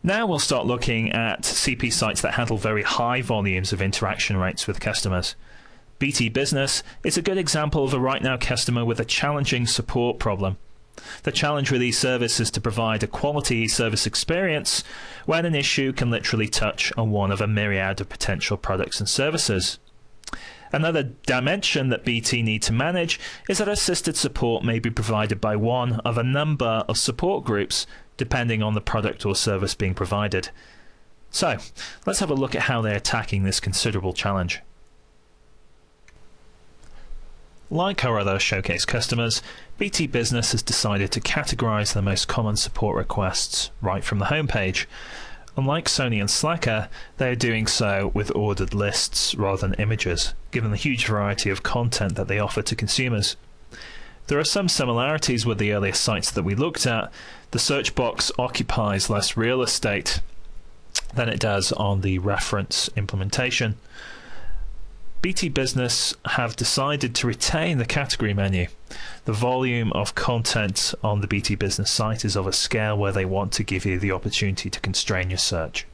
Now we'll start looking at CP sites that handle very high volumes of interaction rates with customers. BT Business is a good example of a RightNow customer with a challenging support problem. The challenge with eService is to provide a quality eService experience when an issue can literally touch on one of a myriad of potential products and services. Another dimension that BT need to manage is that assisted support may be provided by one of a number of support groups depending on the product or service being provided. So, let's have a look at how they're attacking this considerable challenge. Like our other showcase customers, BT Business has decided to categorize the most common support requests right from the homepage. Unlike Sony and Slacker, they are doing so with ordered lists rather than images, given the huge variety of content that they offer to consumers. There are some similarities with the earlier sites that we looked at. The search box occupies less real estate than it does on the reference implementation. BT Business have decided to retain the category menu. The volume of content on the BT Business site is of a scale where they want to give you the opportunity to constrain your search.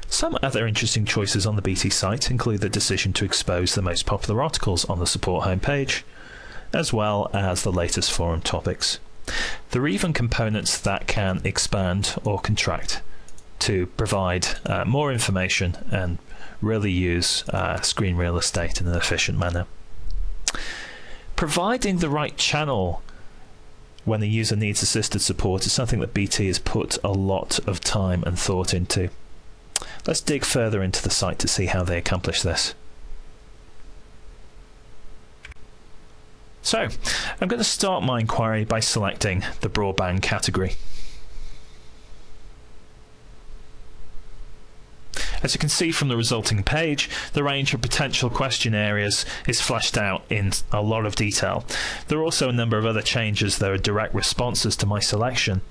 Some other interesting choices on the BT site include the decision to expose the most popular articles on the support homepage, as well as the latest forum topics. There are even components that can expand or contract to provide more information and really use screen real estate in an efficient manner. Providing the right channel when the user needs assisted support is something that BT has put a lot of time and thought into. Let's dig further into the site to see how they accomplish this. So, I'm going to start my inquiry by selecting the broadband category. As you can see from the resulting page, the range of potential question areas is fleshed out in a lot of detail. There are also a number of other changes that are direct responses to my selection.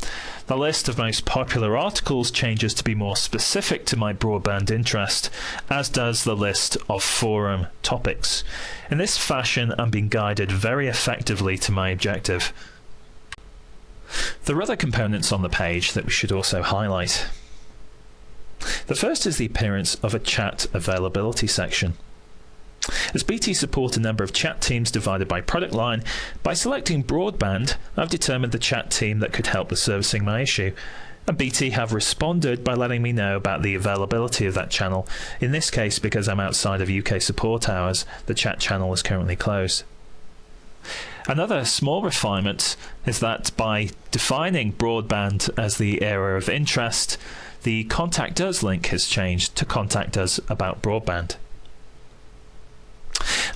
The list of most popular articles changes to be more specific to my broadband interest, as does the list of forum topics. In this fashion, I'm being guided very effectively to my objective. There are other components on the page that we should also highlight. The first is the appearance of a chat availability section. As BT support a number of chat teams divided by product line, by selecting broadband, I've determined the chat team that could help with servicing my issue. And BT have responded by letting me know about the availability of that channel. In this case, because I'm outside of UK support hours, the chat channel is currently closed. Another small refinement is that by defining broadband as the area of interest, the Contact Us link has changed to Contact Us about broadband.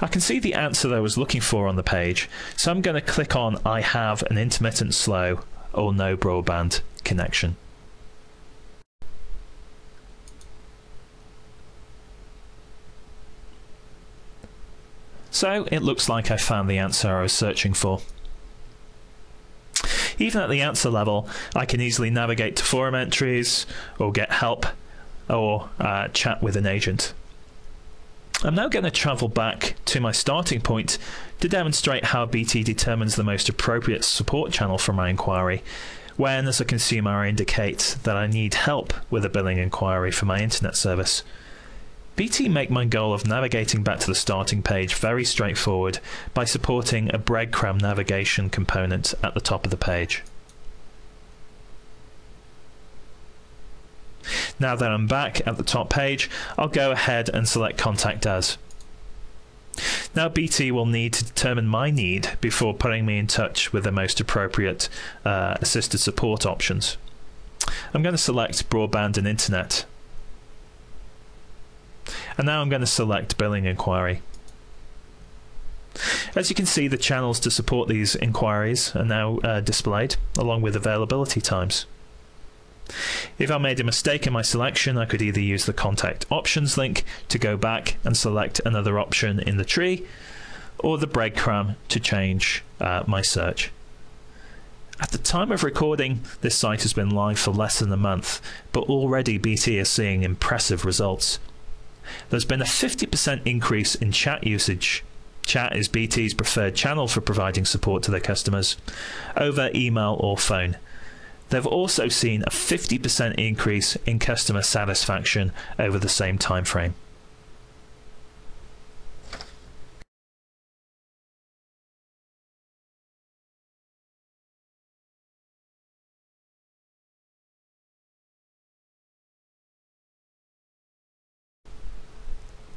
I can see the answer that I was looking for on the page, so I'm going to click on I have an intermittent slow or no broadband connection. So it looks like I found the answer I was searching for. Even at the answer level, I can easily navigate to forum entries, or get help, or chat with an agent. I'm now going to travel back to my starting point to demonstrate how BT determines the most appropriate support channel for my inquiry, when as a consumer I indicate that I need help with a billing inquiry for my internet service. BT make my goal of navigating back to the starting page very straightforward by supporting a breadcrumb navigation component at the top of the page. Now that I'm back at the top page, I'll go ahead and select Contact Us. Now BT will need to determine my need before putting me in touch with the most appropriate assisted support options. I'm going to select Broadband and Internet. And now I'm going to select Billing Inquiry. As you can see, the channels to support these inquiries are now displayed, along with availability times. If I made a mistake in my selection, I could either use the Contact Options link to go back and select another option in the tree, or the breadcrumb to change my search. At the time of recording, this site has been live for less than a month, but already BT is seeing impressive results. There's been a 50% increase in chat usage. Chat is BT's preferred channel for providing support to their customers, over email or phone. They've also seen a 50% increase in customer satisfaction over the same time frame.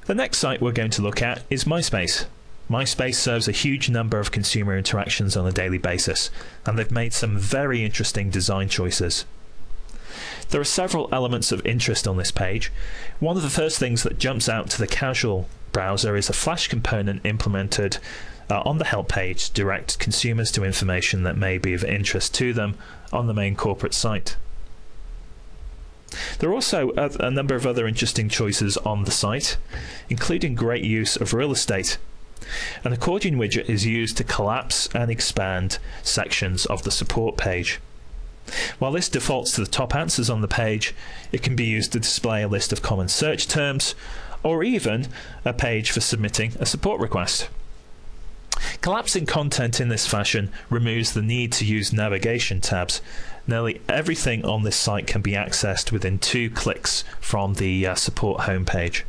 The next site we're going to look at is MySpace. MySpace serves a huge number of consumer interactions on a daily basis, and they've made some very interesting design choices. There are several elements of interest on this page. One of the first things that jumps out to the casual browser is a Flash component implemented on the help page to direct consumers to information that may be of interest to them on the main corporate site. There are also a number of other interesting choices on the site, including great use of real estate. An accordion widget is used to collapse and expand sections of the support page. While this defaults to the top answers on the page, it can be used to display a list of common search terms, or even a page for submitting a support request. Collapsing content in this fashion removes the need to use navigation tabs. Nearly everything on this site can be accessed within 2 clicks from the support homepage.